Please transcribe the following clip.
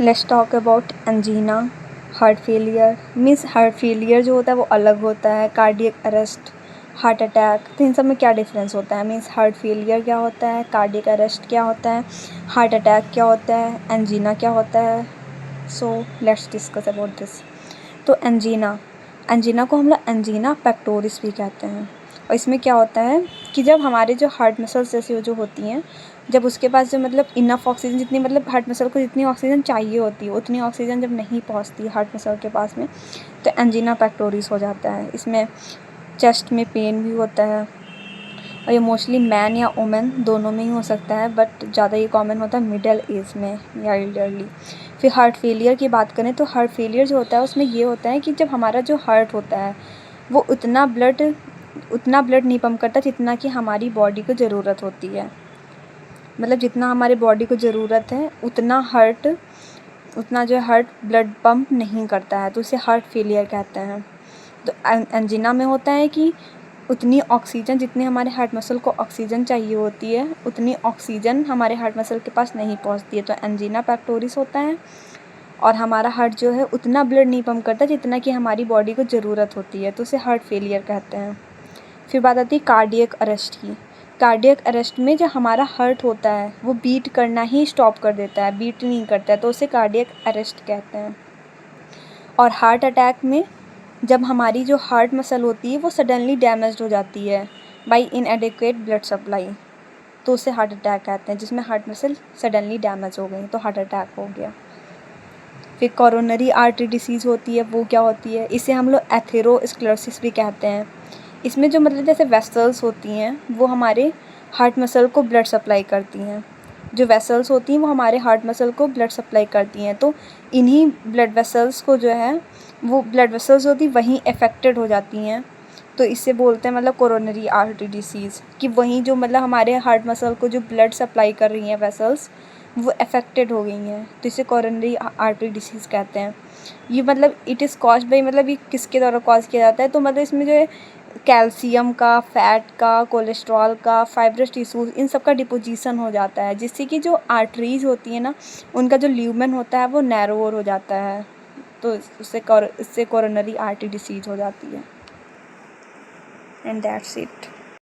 Let's talk about angina. Heart failure means heart failure जो होता है वो अलग होता है, कार्डियक अरेस्ट, हार्ट अटैक, तो इन सब में क्या डिफरेंस होता है। मीन्स हार्ट फेलियर क्या होता है, कार्डियक अरेस्ट क्या होता है, हार्ट अटैक क्या होता है, एंजीना क्या होता है। So let's discuss about this. तो एंजीना को हम लोग एंजीना पेक्टोरिस भी कहते हैं। और इसमें क्या होता है कि जब हमारे जो हार्ट मसल्स जैसी जो होती हैं, जब उसके पास जो मतलब इनफ ऑक्सीजन, जितनी मतलब हार्ट मसल को जितनी ऑक्सीजन चाहिए होती है उतनी ऑक्सीजन जब नहीं पहुंचती हार्ट मसल के पास में, तो एंजीना पेक्टोरिस हो जाता है। इसमें चेस्ट में पेन भी होता है और ये मोस्टली मैन या वुमेन दोनों में ही हो सकता है, बट ज़्यादा ये कॉमन होता है मिडिल एज में या एल्डरली। फिर हार्ट फेलियर की बात करें तो हार्ट फेलियर जो होता है उसमें ये होता है कि जब हमारा जो हार्ट होता है वो उतना ब्लड नहीं पंप करता जितना कि हमारी बॉडी को ज़रूरत होती है। मतलब जितना हमारे बॉडी को ज़रूरत है उतना जो हार्ट ब्लड पंप नहीं करता है, तो उसे हार्ट फेलियर कहते हैं। तो एंजीना में होता है कि उतनी ऑक्सीजन जितनी हमारे हार्ट मसल को ऑक्सीजन चाहिए होती है उतनी ऑक्सीजन हमारे हार्ट मसल के पास नहीं पहुंचती है, तो एंजीना पेक्टोरिस होता है। और हमारा हार्ट जो है उतना ब्लड नहीं पंप करता जितना कि हमारी बॉडी को ज़रूरत होती है, तो उसे हार्ट फेलियर कहते हैं। फिर बात आती है कार्डियक अरेस्ट की। कार्डियक अरेस्ट में जो हमारा हार्ट होता है वो बीट करना ही स्टॉप कर देता है, बीट नहीं करता है, तो उसे कार्डियक अरेस्ट कहते हैं। और हार्ट अटैक में जब हमारी जो हार्ट मसल होती है वो सडनली डैमेज हो जाती है बाय इनएडिक्वेट ब्लड सप्लाई, तो उसे हार्ट अटैक कहते हैं। जिसमें हार्ट मसल सडनली डैमेज हो गई तो हार्ट अटैक हो गया। फिर कोरोनरी आर्टरी डिसीज़ होती है, वो क्या होती है, इसे हम लोग एथेरोस्क्लेरोसिस भी कहते हैं। इसमें जो मतलब जैसे वेसल्स होती हैं वो हमारे हार्ट मसल को ब्लड सप्लाई करती हैं। जो वेसल्स होती हैं वो हमारे हार्ट मसल को ब्लड सप्लाई करती हैं, तो इन्हीं ब्लड वेसल्स को जो है वो ब्लड वेसल्स होती वहीं अफेक्टेड हो जाती हैं, तो इससे बोलते हैं मतलब कोरोनरी आर्टरी डिसीज़, कि वहीं जो मतलब हमारे हार्ट मसल को जो ब्लड सप्लाई कर रही हैं वेसल्स वो अफेक्टेड हो गई हैं, तो इसे कोरोनरी आर्टरी डिसीज़ कहते हैं। ये मतलब इट इज़ कॉज्ड बाई, मतलब ये किसके द्वारा कॉज किया जाता है, तो मतलब इसमें जो है कैल्शियम का, फैट का, कोलेस्ट्रॉल का, फाइब्रस टिश्यूज़, इन सब का डिपोजिशन हो जाता है, जिससे कि जो आर्टरीज़ होती हैं ना उनका जो ल्यूमेन होता है वो नैरोअर हो जाता है, तो इससे कोरोनरी आर्टरी डिसीज़ हो जाती है। And that's it.